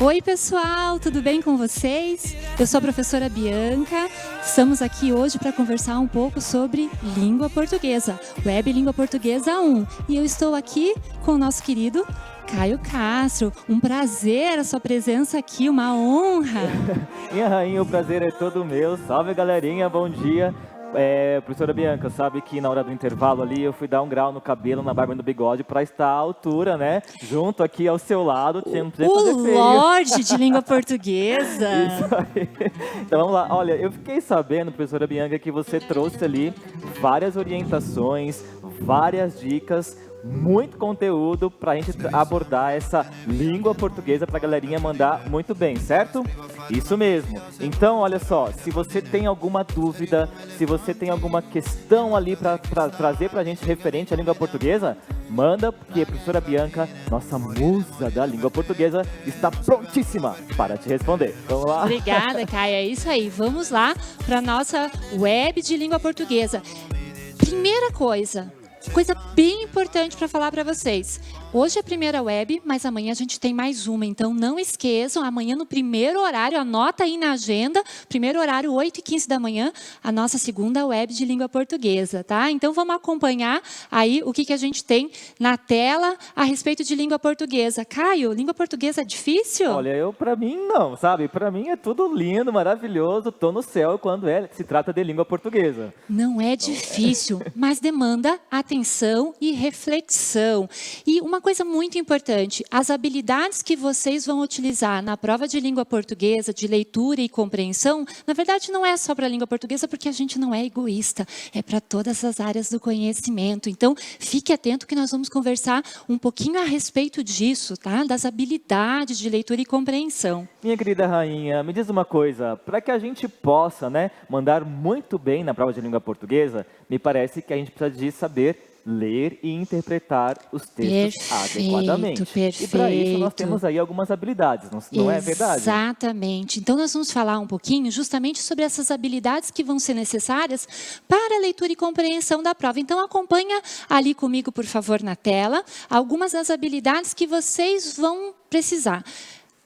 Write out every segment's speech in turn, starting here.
Oi pessoal, tudo bem com vocês? Eu sou a professora Bianca, estamos aqui hoje para conversar um pouco sobre língua portuguesa, Web Língua Portuguesa 1. E eu estou aqui com o nosso querido Caio Castro. Um prazer a sua presença aqui, uma honra. Minha rainha, o prazer é todo meu. Salve galerinha, bom dia. Professora Bianca, sabe que na hora do intervalo ali eu fui dar um grau no cabelo, na barba e no bigode para estar à altura, né? Junto aqui ao seu lado, tinha que fazer feio. Lorde de língua portuguesa. Isso aí. Então vamos lá. Olha, eu fiquei sabendo, professora Bianca, que você trouxe ali várias orientações, várias dicas, muito conteúdo para a gente abordar essa língua portuguesa para a galerinha mandar muito bem, certo? Isso mesmo. Então, olha só, se você tem alguma dúvida, se você tem alguma questão ali para trazer para a gente referente à língua portuguesa, manda, porque a professora Bianca, nossa musa da língua portuguesa, está prontíssima para te responder. Vamos lá? Obrigada, Caia. É isso aí. Vamos lá para a nossa web de língua portuguesa. Primeira coisa bem importante para falar para vocês. Hoje é a primeira web, mas amanhã a gente tem mais uma. Então, não esqueçam, amanhã no primeiro horário, anota aí na agenda, primeiro horário, 8h15 da manhã, a nossa segunda web de língua portuguesa, tá? Então, vamos acompanhar aí o que a gente tem na tela a respeito de língua portuguesa. Caio, língua portuguesa é difícil? Olha, para mim não, sabe? Para mim é tudo lindo, maravilhoso, tô no céu quando se trata de língua portuguesa. Não é difícil, mas demanda atenção e reflexão. E uma coisa muito importante, as habilidades que vocês vão utilizar na prova de língua portuguesa, de leitura e compreensão, na verdade não é só para a língua portuguesa, porque a gente não é egoísta, é para todas as áreas do conhecimento. Então, fique atento que nós vamos conversar um pouquinho a respeito disso, tá? Das habilidades de leitura e compreensão. Minha querida rainha, me diz uma coisa, para que a gente possa, mandar muito bem na prova de língua portuguesa, me parece que a gente precisa de saber ler e interpretar os textos adequadamente. Perfeito. E para isso nós temos aí algumas habilidades, não é verdade? Exatamente. Então nós vamos falar um pouquinho justamente sobre essas habilidades que vão ser necessárias para a leitura e compreensão da prova. Então acompanha ali comigo, por favor, na tela, algumas das habilidades que vocês vão precisar.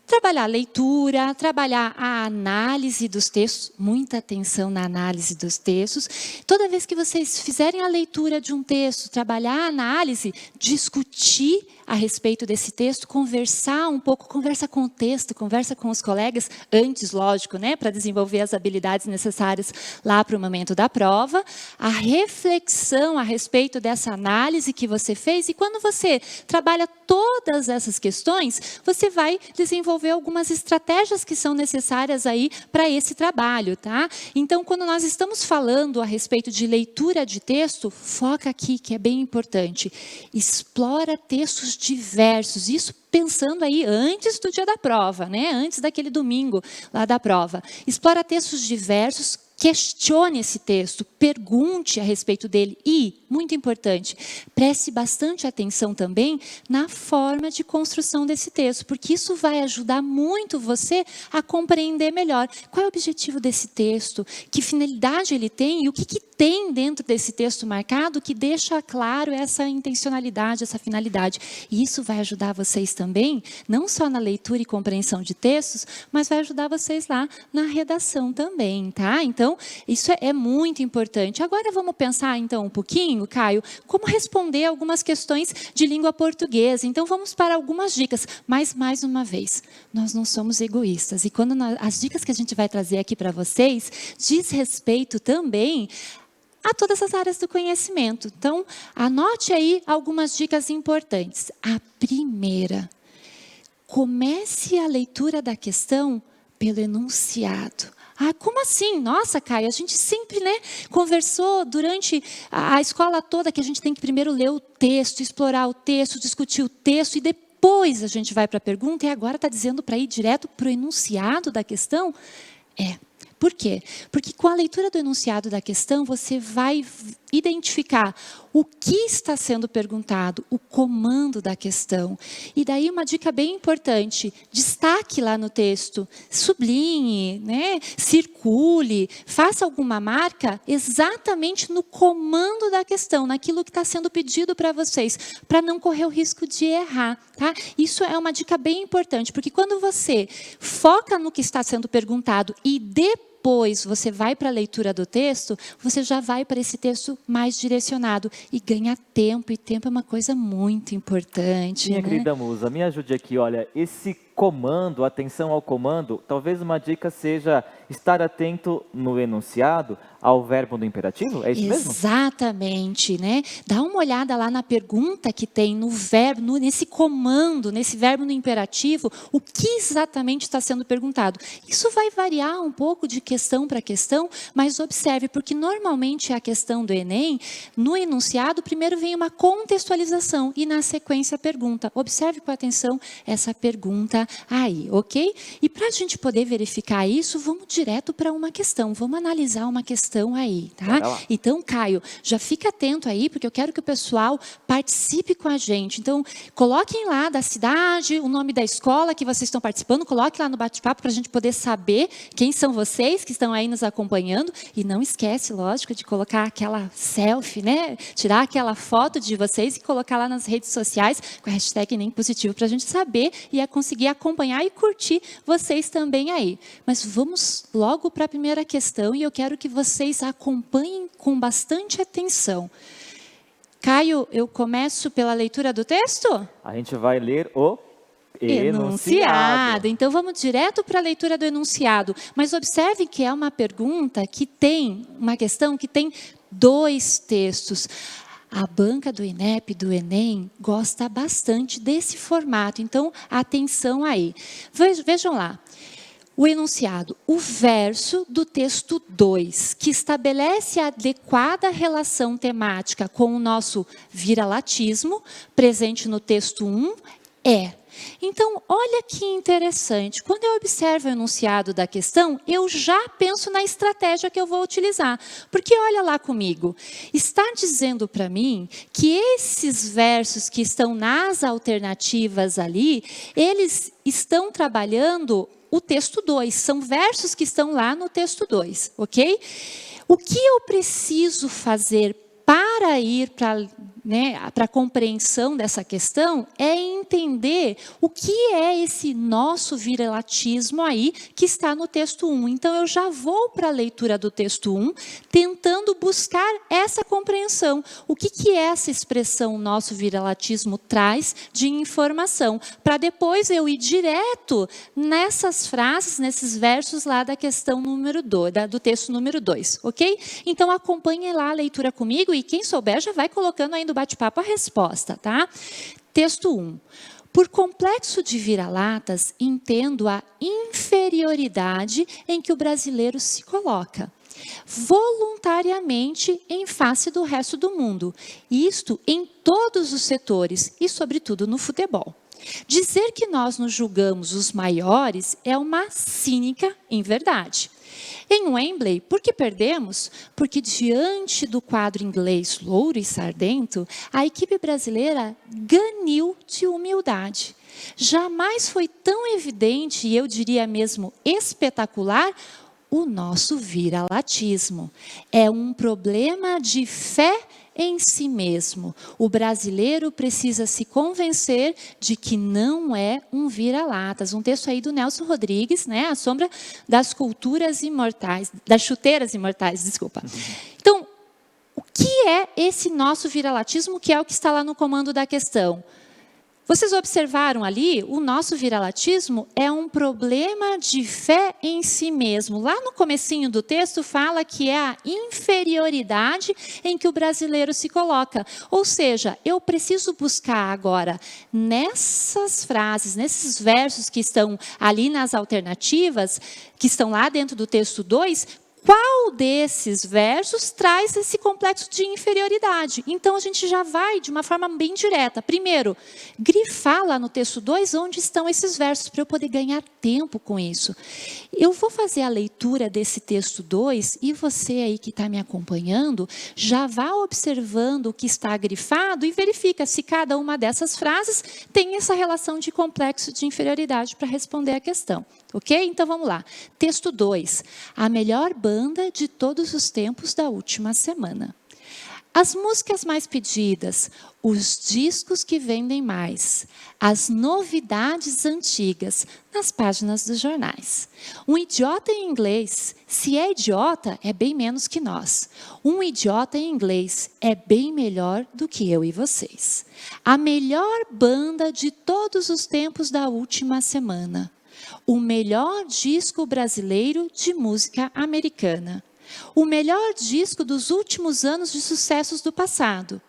Trabalhar a leitura, trabalhar a análise dos textos, muita atenção na análise dos textos. Toda vez que vocês fizerem a leitura de um texto, trabalhar a análise, discutir a respeito desse texto, conversar um pouco, conversa com o texto, conversa com os colegas, antes, lógico, para desenvolver as habilidades necessárias lá para o momento da prova. A reflexão a respeito dessa análise que você fez, e quando você trabalha todas essas questões, você vai desenvolver algumas estratégias que são necessárias aí para esse trabalho, tá? Então, quando nós estamos falando a respeito de leitura de texto, foca aqui, que é bem importante. Explora textos diversos, isso pensando aí antes do dia da prova, antes daquele domingo lá da prova. Explora textos diversos, questione esse texto, pergunte a respeito dele e, muito importante, preste bastante atenção também na forma de construção desse texto, porque isso vai ajudar muito você a compreender melhor qual é o objetivo desse texto, que finalidade ele tem e o que tem dentro desse texto marcado que deixa claro essa intencionalidade, essa finalidade. E isso vai ajudar vocês também, não só na leitura e compreensão de textos, mas vai ajudar vocês lá na redação também, tá? Então, isso é muito importante. Agora vamos pensar então um pouquinho, Caio, como responder algumas questões de língua portuguesa. Então vamos para algumas dicas, mas mais uma vez, nós não somos egoístas. E quando as dicas que a gente vai trazer aqui para vocês diz respeito também a todas as áreas do conhecimento. Então, anote aí algumas dicas importantes. A primeira, comece a leitura da questão pelo enunciado. Ah, como assim? Nossa, Caio, a gente sempre conversou durante a escola toda que a gente tem que primeiro ler o texto, explorar o texto, discutir o texto e depois a gente vai para a pergunta e agora está dizendo para ir direto para o enunciado da questão? Por quê? Porque com a leitura do enunciado da questão, você vai identificar o que está sendo perguntado, o comando da questão. E daí uma dica bem importante, destaque lá no texto, sublinhe, né? Circule, faça alguma marca exatamente no comando da questão, naquilo que está sendo pedido para vocês, para não correr o risco de errar. Tá? Isso é uma dica bem importante, porque quando você foca no que está sendo perguntado e depois você vai para a leitura do texto, você já vai para esse texto mais direcionado e ganha tempo, e tempo é uma coisa muito importante. Minha né? querida musa, me ajude aqui, olha, esse comando, atenção ao comando, talvez uma dica seja estar atento no enunciado ao verbo do imperativo, é isso mesmo? Exatamente, né? Dá uma olhada lá na pergunta que tem no verbo, nesse comando, nesse verbo no imperativo, o que exatamente está sendo perguntado. Isso vai variar um pouco de questão para questão, mas observe, porque normalmente a questão do Enem, no enunciado, primeiro vem uma contextualização e na sequência a pergunta. Observe com atenção essa pergunta aí, ok? E para a gente poder verificar isso, vamos direto para uma questão, vamos analisar uma questão aí, tá? Então, Caio, já fica atento aí, porque eu quero que o pessoal participe com a gente. Então, coloquem lá da cidade, o nome da escola que vocês estão participando, coloque lá no bate-papo para a gente poder saber quem são vocês que estão aí nos acompanhando. E não esquece, lógico, de colocar aquela selfie, né? Tirar aquela foto de vocês e colocar lá nas redes sociais com a hashtag Nem Positivo para a gente saber e conseguir acompanhar e curtir vocês também aí. Mas vamos logo para a primeira questão e eu quero que vocês acompanhem com bastante atenção. Caio, eu começo pela leitura do texto? A gente vai ler o enunciado. Então vamos direto para a leitura do enunciado. Mas observe que é uma pergunta que tem, uma questão que tem 2 textos. A banca do INEP, do Enem, gosta bastante desse formato. Então, atenção aí. Vejam lá. O enunciado, o verso do texto 2, que estabelece a adequada relação temática com o nosso viralatismo, presente no texto 1, é. Então, olha que interessante. Quando eu observo o enunciado da questão, eu já penso na estratégia que eu vou utilizar. Porque olha lá comigo, está dizendo para mim que esses versos que estão nas alternativas ali, eles estão trabalhando o texto 2. São versos que estão lá no texto 2, ok? O que eu preciso fazer para ir para a compreensão dessa questão é entender o que é esse nosso viralatismo aí que está no texto 1. Então, eu já vou para a leitura do texto 1, tentando buscar essa compreensão. O que essa expressão nosso viralatismo traz de informação, para depois eu ir direto nessas frases, nesses versos lá da questão número 2, do texto número 2, ok? Então, acompanhe lá a leitura comigo e quem souber já vai colocando aí no bate-papo a resposta, tá? Texto 1. Por complexo de vira-latas, entendo a inferioridade em que o brasileiro se coloca, voluntariamente em face do resto do mundo. Isto em todos os setores e, sobretudo, no futebol. Dizer que nós nos julgamos os maiores é uma cínica inverdade. Em Wembley, por que perdemos? Porque diante do quadro inglês louro e sardento, a equipe brasileira ganiu de humildade. Jamais foi tão evidente, e eu diria mesmo espetacular, o nosso viralatismo. É um problema de fé em si mesmo. O brasileiro precisa se convencer de que não é um vira-latas. Um texto aí do Nelson Rodrigues, né? A sombra das culturas imortais, das chuteiras imortais, desculpa. Então, o que é esse nosso viralatismo, que é o que está lá no comando da questão? Vocês observaram ali, o nosso viralatismo é um problema de fé em si mesmo. Lá no comecinho do texto fala que é a inferioridade em que o brasileiro se coloca. Ou seja, eu preciso buscar agora, nessas frases, nesses versos que estão ali nas alternativas, que estão lá dentro do texto 2, qual desses versos traz esse complexo de inferioridade. Então, a gente já vai de uma forma bem direta. Primeiro, grifar lá no texto 2 onde estão esses versos, para eu poder ganhar tempo com isso. Eu vou fazer a leitura desse texto 2 e você aí que está me acompanhando, já vá observando o que está grifado e verifica se cada uma dessas frases tem essa relação de complexo de inferioridade para responder a questão. Ok? Então, vamos lá. Texto 2. A melhor banda de todos os tempos da última semana. As músicas mais pedidas, os discos que vendem mais, as novidades antigas nas páginas dos jornais. Um idiota em inglês, se é idiota, é bem menos que nós. Um idiota em inglês é bem melhor do que eu e vocês. A melhor banda de todos os tempos da última semana. O melhor disco brasileiro de música americana. O melhor disco dos últimos anos de sucessos do passado.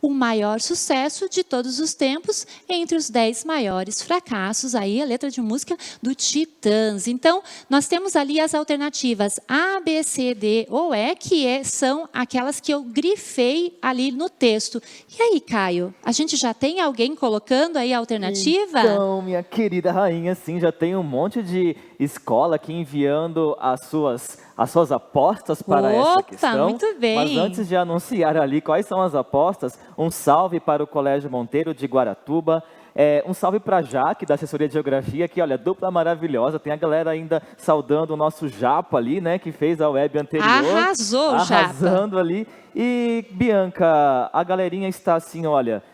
O maior sucesso de todos os tempos entre os 10 maiores fracassos. Aí a letra de música do Titãs. Então, nós temos ali as alternativas A, B, C, D ou E, que são aquelas que eu grifei ali no texto. E aí, Caio, a gente já tem alguém colocando aí a alternativa? Então, minha querida rainha, sim, já tem um monte de escola aqui enviando as suas apostas para essa questão. Muito bem. Mas antes de anunciar ali quais são as apostas, um salve para o Colégio Monteiro de Guaratuba, um salve para a Jaque, da assessoria de geografia, que olha, dupla maravilhosa, tem a galera ainda saudando o nosso Japa ali, né, que fez a web anterior. Arrasou, Japa. Arrasando ali. E, Bianca, a galerinha está assim, olha,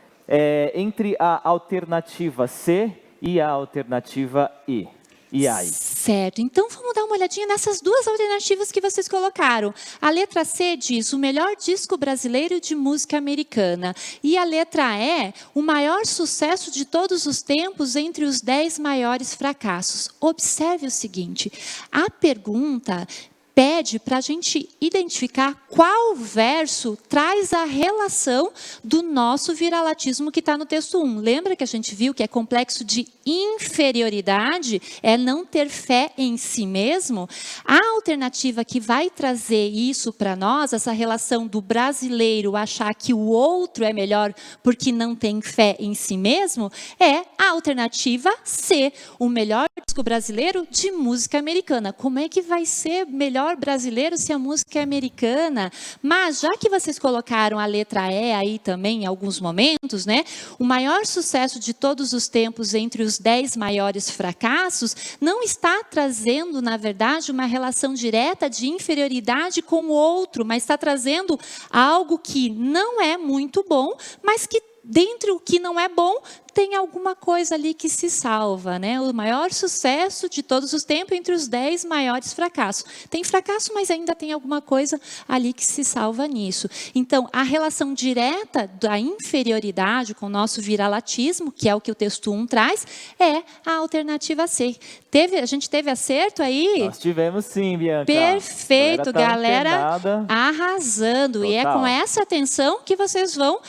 entre a alternativa C e a alternativa I. E aí? Certo, então vamos dar uma olhadinha nessas duas alternativas que vocês colocaram. A letra C diz o melhor disco brasileiro de música americana. E a letra E, o maior sucesso de todos os tempos entre os 10 maiores fracassos. Observe o seguinte, a pergunta pede para a gente identificar qual verso traz a relação do nosso viralatismo que está no texto 1. Lembra que a gente viu que é complexo de inferioridade, é não ter fé em si mesmo? A alternativa que vai trazer isso para nós, essa relação do brasileiro achar que o outro é melhor porque não tem fé em si mesmo, é a alternativa C, o melhor disco brasileiro de música americana. Como é que vai ser melhor brasileiro se a música é americana? Mas já que vocês colocaram a letra E aí também em alguns momentos, né? O maior sucesso de todos os tempos entre os 10 maiores fracassos não está trazendo, na verdade, uma relação direta de inferioridade com o outro, mas está trazendo algo que não é muito bom, mas que dentre o que não é bom, tem alguma coisa ali que se salva, né? O maior sucesso de todos os tempos entre os 10 maiores fracassos. Tem fracasso, mas ainda tem alguma coisa ali que se salva nisso. Então, a relação direta da inferioridade com o nosso viralatismo, que é o que o texto 1 traz, é a alternativa C. A gente teve acerto aí? Nós tivemos sim, Bianca. Perfeito, galera arrasando. Total. E é com essa atenção que vocês vão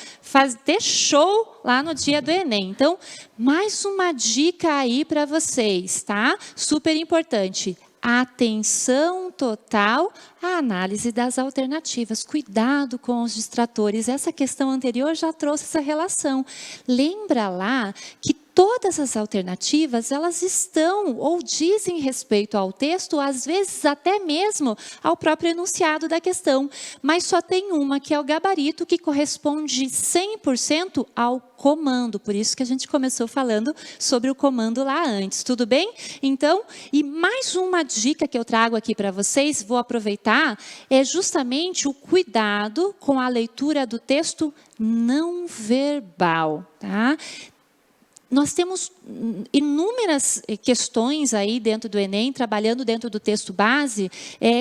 ter show lá no dia do Enem. Então, mais uma dica aí para vocês, tá? Super importante. Atenção total à análise das alternativas. Cuidado com os distratores. Essa questão anterior já trouxe essa relação. Lembra lá que todas as alternativas, elas estão ou dizem respeito ao texto, às vezes até mesmo ao próprio enunciado da questão. Mas só tem uma, que é o gabarito, que corresponde 100% ao comando. Por isso que a gente começou falando sobre o comando lá antes. Tudo bem? Então, e mais uma dica que eu trago aqui para vocês, vou aproveitar, é justamente o cuidado com a leitura do texto não verbal, tá? Nós temos inúmeras questões aí dentro do Enem, trabalhando dentro do texto base,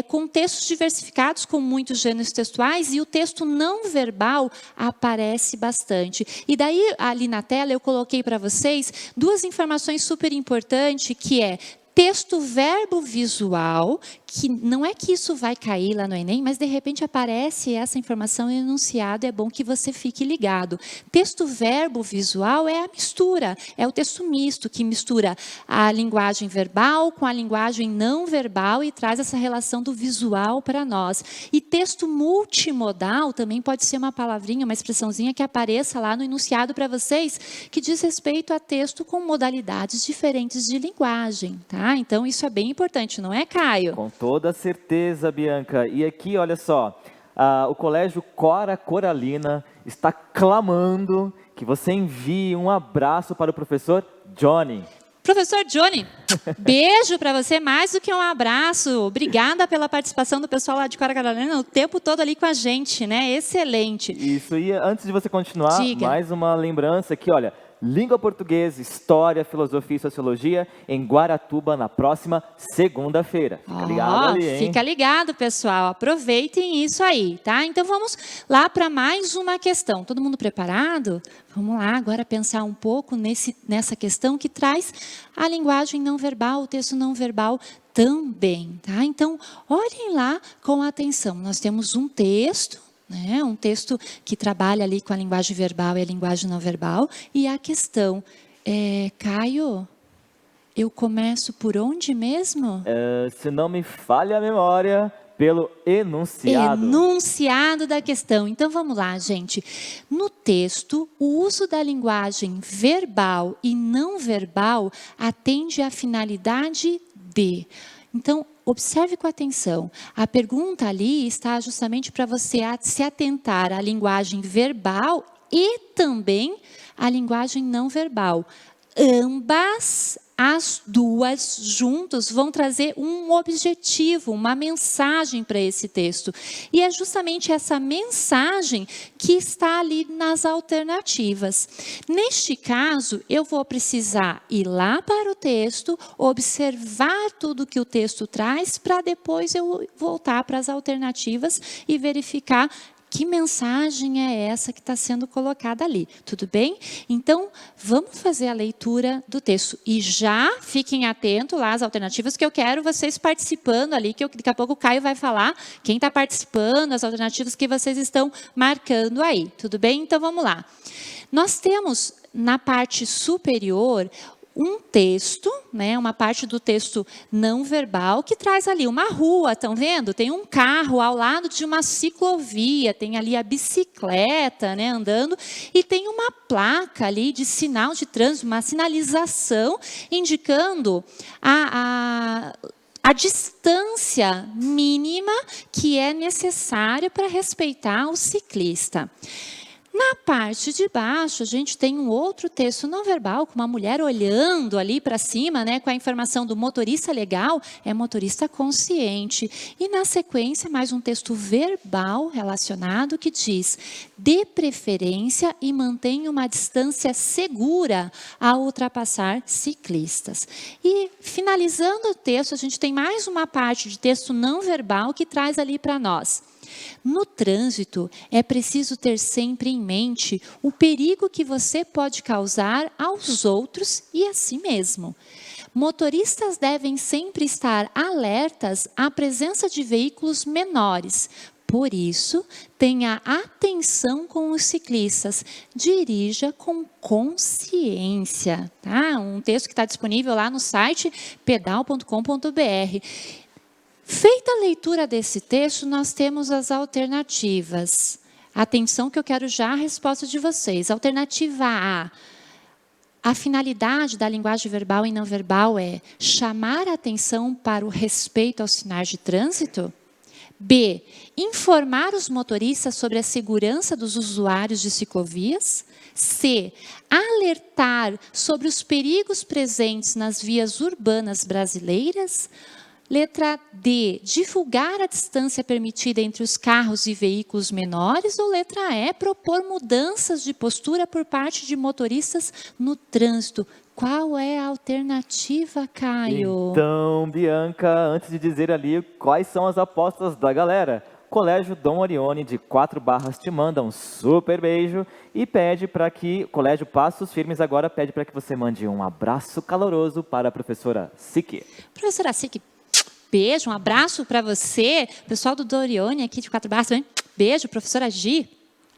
com textos diversificados, com muitos gêneros textuais, e o texto não verbal aparece bastante. E daí, ali na tela, eu coloquei para vocês duas informações super importantes, que é Texto, verbo, visual, que não é que isso vai cair lá no Enem, mas de repente aparece essa informação no enunciado, é bom que você fique ligado. Texto, verbo, visual é a mistura, é o texto misto, que mistura a linguagem verbal com a linguagem não verbal e traz essa relação do visual para nós. E texto multimodal também pode ser uma palavrinha, uma expressãozinha que apareça lá no enunciado para vocês, que diz respeito a texto com modalidades diferentes de linguagem, tá? Então, isso é bem importante, não é, Caio? Com toda certeza, Bianca. E aqui, olha só, o Colégio Cora Coralina está clamando que você envie um abraço para o professor Johnny. Professor Johnny, beijo para você, mais do que um abraço. Obrigada pela participação do pessoal lá de Cora Coralina o tempo todo ali com a gente, né? Excelente. Isso, e antes de você continuar, Diga. mais uma lembrança aqui, olha. Língua Portuguesa, História, Filosofia e Sociologia em Guaratuba na próxima segunda-feira. Fica ligado ali, hein? Fica ligado, pessoal. Aproveitem isso aí, tá? Então vamos lá para mais uma questão. Todo mundo preparado? Vamos lá agora pensar um pouco nessa questão que traz a linguagem não verbal, o texto não verbal também, tá? Então, olhem lá com atenção. Nós temos um texto, né? Um texto que trabalha ali com a linguagem verbal e a linguagem não verbal. E a questão Caio, eu começo por onde mesmo? Se não me falha a memória, pelo enunciado. Enunciado da questão. Então, vamos lá, gente. No texto, o uso da linguagem verbal e não verbal atende à finalidade de... Então, observe com atenção. A pergunta ali está justamente para você se atentar à linguagem verbal e também à linguagem não verbal. Ambas, as duas juntos, vão trazer um objetivo, uma mensagem para esse texto. E é justamente essa mensagem que está ali nas alternativas. Neste caso, eu vou precisar ir lá para o texto, observar tudo que o texto traz, para depois eu voltar para as alternativas e verificar que mensagem é essa que está sendo colocada ali, tudo bem? Então, vamos fazer a leitura do texto. E já fiquem atentos lá às alternativas, que eu quero vocês participando ali, que daqui a pouco o Caio vai falar quem está participando, as alternativas que vocês estão marcando aí, tudo bem? Então, vamos lá. Nós temos, na parte superior, um texto, né, uma parte do texto não verbal, que traz ali uma rua, estão vendo? Tem um carro ao lado de uma ciclovia, tem ali a bicicleta, né, andando, e tem uma placa ali de sinal de trânsito, uma sinalização indicando a distância mínima que é necessária para respeitar o ciclista. Na parte de baixo, a gente tem um outro texto não verbal, com uma mulher olhando ali para cima, né, com a informação do motorista legal, é motorista consciente. E na sequência, mais um texto verbal relacionado que diz: dê preferência e mantenha uma distância segura ao ultrapassar ciclistas. E finalizando o texto, a gente tem mais uma parte de texto não verbal que traz ali para nós. No trânsito, é preciso ter sempre em mente o perigo que você pode causar aos outros e a si mesmo. Motoristas devem sempre estar alertas à presença de veículos menores. Por isso, tenha atenção com os ciclistas. Dirija com consciência. Tá? Um texto que está disponível lá no site pedal.com.br. Feita a leitura desse texto, nós temos as alternativas. Atenção que eu quero já a resposta de vocês. Alternativa A finalidade da linguagem verbal e não verbal é chamar a atenção para o respeito aos sinais de trânsito? B, informar os motoristas sobre a segurança dos usuários de ciclovias? C, alertar sobre os perigos presentes nas vias urbanas brasileiras? Letra D, divulgar a distância permitida entre os carros e veículos menores? Ou letra E, propor mudanças de postura por parte de motoristas no trânsito? Qual é a alternativa, Caio? Então, Bianca, antes de dizer ali quais são as apostas da galera, Colégio Dom Orione de 4 Barras te manda um super beijo e pede para que, o Colégio Passos Firmes agora pede para que você mande um abraço caloroso para a professora Siki. Professora Siki, beijo, um abraço para você. Pessoal do Dom Orione aqui de 4 Barras também. Beijo, professora Gi.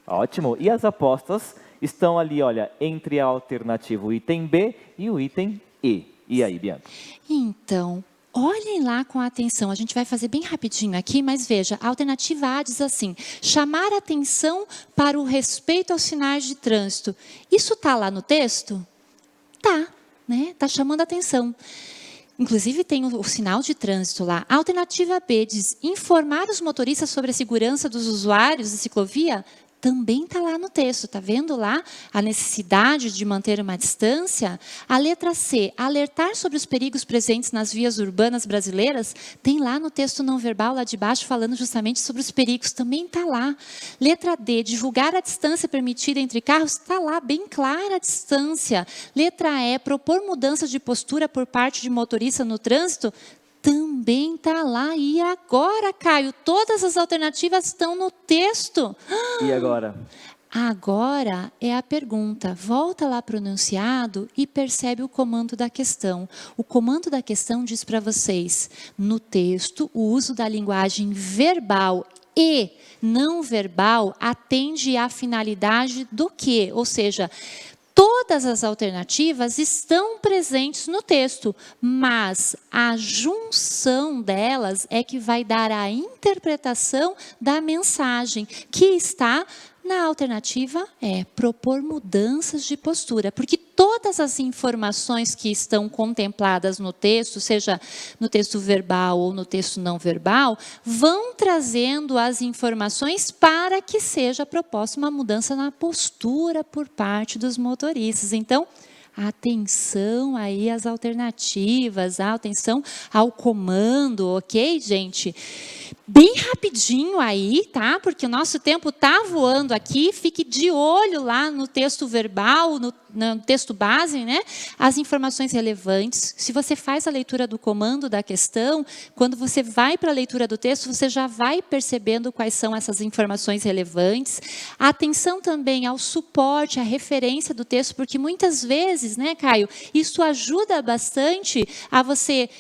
Ótimo. E as apostas estão ali, olha, entre a alternativa o item B e o item E. E aí, Bianca? Então, olhem lá com atenção. A gente vai fazer bem rapidinho aqui, mas veja, a alternativa A diz assim: chamar atenção para o respeito aos sinais de trânsito. Isso está lá no texto? Tá, né? Tá chamando atenção. Inclusive tem o sinal de trânsito lá. A alternativa B diz informar os motoristas sobre a segurança dos usuários de ciclovia. Também está lá no texto, está vendo lá a necessidade de manter uma distância? A letra C, alertar sobre os perigos presentes nas vias urbanas brasileiras, tem lá no texto não verbal, lá de baixo, falando justamente sobre os perigos, também está lá. Letra D, divulgar a distância permitida entre carros, está lá, bem clara a distância. Letra E, propor mudanças de postura por parte de motorista no trânsito, também está lá. E agora, Caio, todas as alternativas estão no texto. E agora? Agora é a pergunta. Volta lá para o enunciado e percebe o comando da questão. O comando da questão diz para vocês, no texto, o uso da linguagem verbal e não verbal atende à finalidade do quê? Ou seja, todas as alternativas estão presentes no texto, mas a junção delas é que vai dar a interpretação da mensagem, que está na alternativa propor mudanças de postura, porque todas as informações que estão contempladas no texto, seja no texto verbal ou no texto não verbal, vão trazendo as informações para que seja proposta uma mudança na postura por parte dos motoristas. Então, atenção aí às alternativas, atenção ao comando, ok, gente? Bem rapidinho aí, tá? Porque o nosso tempo tá voando aqui. Fique de olho lá no texto verbal, no texto base, né? As informações relevantes. Se você faz a leitura do comando da questão, quando você vai para a leitura do texto, você já vai percebendo quais são essas informações relevantes. Atenção também ao suporte, à referência do texto, porque muitas vezes, né, Caio, isso ajuda bastante a você,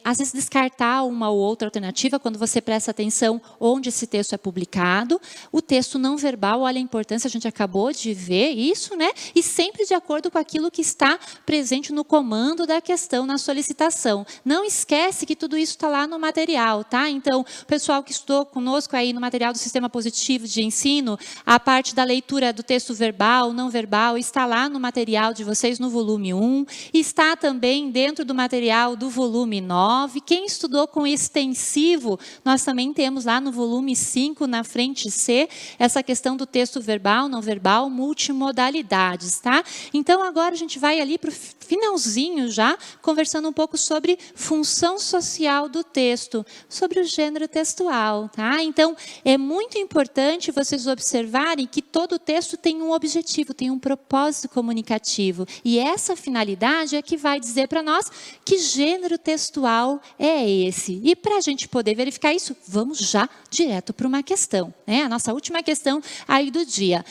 às vezes, descartar uma ou outra alternativa quando você presta atenção onde esse texto é publicado. O texto não verbal, olha a importância, a gente acabou de ver isso, né? E sempre de acordo com aquilo que está presente no comando da questão, na solicitação. Não esquece que tudo isso está lá no material, tá? Então, o pessoal que estudou conosco aí no material do Sistema Positivo de Ensino, a parte da leitura do texto verbal, não verbal, está lá no material de vocês no volume 1, está também dentro do material do volume 9. Quem estudou com extensivo, nós também temos lá no volume 5, na frente C, essa questão do texto verbal, não verbal, multimodalidades, tá? Então, agora a gente vai ali para o finalzinho já, conversando um pouco sobre função social do texto, sobre o gênero textual, tá? Então, é muito importante vocês observarem que todo texto tem um objetivo, tem um propósito comunicativo. E essa finalidade é que vai dizer para nós que gênero textual é esse. E para a gente poder verificar isso, vamos já direto para uma questão, né? A nossa última questão aí do dia.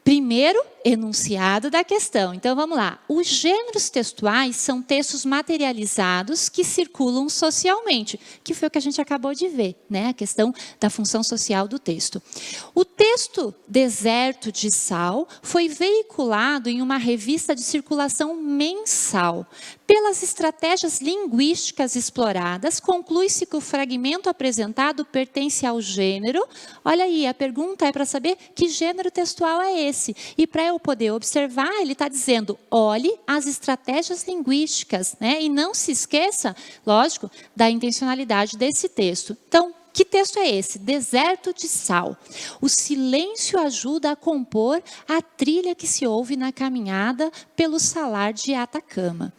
Primeiro, enunciado da questão. Então, vamos lá. Os gêneros textuais são textos materializados que circulam socialmente, que foi o que a gente acabou de ver, né? A questão da função social do texto. O texto Deserto de Sal foi veiculado em uma revista de circulação mensal. Pelas estratégias linguísticas exploradas, conclui-se que o fragmento apresentado pertence ao gênero. Olha aí, a pergunta é para saber que gênero textual é esse. E para eu poder observar, ele está dizendo, olhe as estratégias linguísticas, né? E não se esqueça, lógico, da intencionalidade desse texto. Então, que texto é esse? Deserto de Sal. O silêncio ajuda a compor a trilha que se ouve na caminhada pelo salar de Atacama.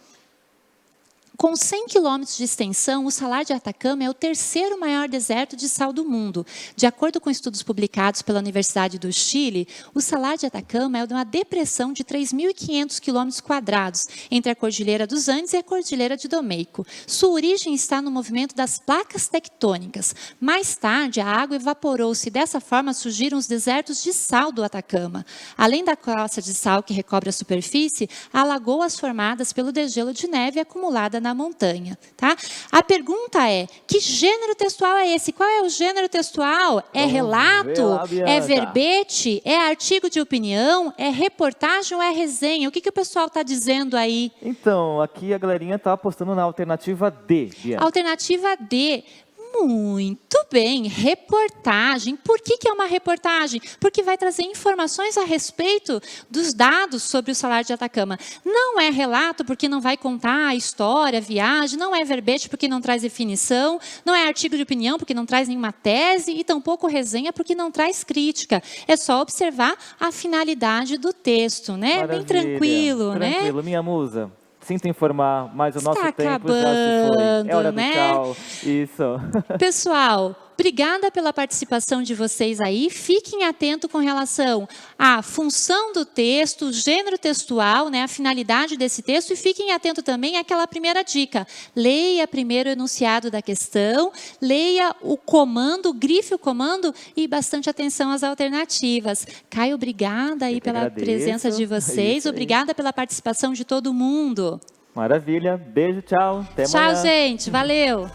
Com 100 quilômetros de extensão, o Salar de Atacama é o terceiro maior deserto de sal do mundo. De acordo com estudos publicados pela Universidade do Chile, o Salar de Atacama é uma depressão de 3.500 quilômetros quadrados entre a Cordilheira dos Andes e a Cordilheira de Domeyko. Sua origem está no movimento das placas tectônicas. Mais tarde, a água evaporou-se e dessa forma surgiram os desertos de sal do Atacama. Além da crosta de sal que recobre a superfície, há lagoas formadas pelo degelo de neve acumulada na montanha. Tá? A pergunta é, que gênero textual é esse? Qual é o gênero textual? É relato? É verbete? É artigo de opinião? É reportagem ou é resenha? O que o pessoal está dizendo aí? Então, aqui a galerinha está apostando na alternativa D, Bianca. Alternativa D. Muito bem, reportagem. Por que é uma reportagem? Porque vai trazer informações a respeito dos dados sobre o Salar de Atacama. Não é relato, porque não vai contar a história, a viagem, não é verbete, porque não traz definição, não é artigo de opinião, porque não traz nenhuma tese, e tampouco resenha, porque não traz crítica. É só observar a finalidade do texto, né? Maravilha. Bem tranquilo, né? Tranquilo, minha musa. Sinto informar, mas o nosso tempo acabando, já se foi. É hora do né? tchau. Isso. Pessoal, obrigada pela participação de vocês aí. Fiquem atentos com relação à função do texto, o gênero textual, né, a finalidade desse texto, e fiquem atentos também àquela primeira dica. Leia primeiro o enunciado da questão, leia o comando, grife o comando e bastante atenção às alternativas. Caio, obrigada aí pela presença de vocês, obrigada pela participação de todo mundo. Maravilha, beijo, tchau, até Tchau, amanhã. gente, valeu!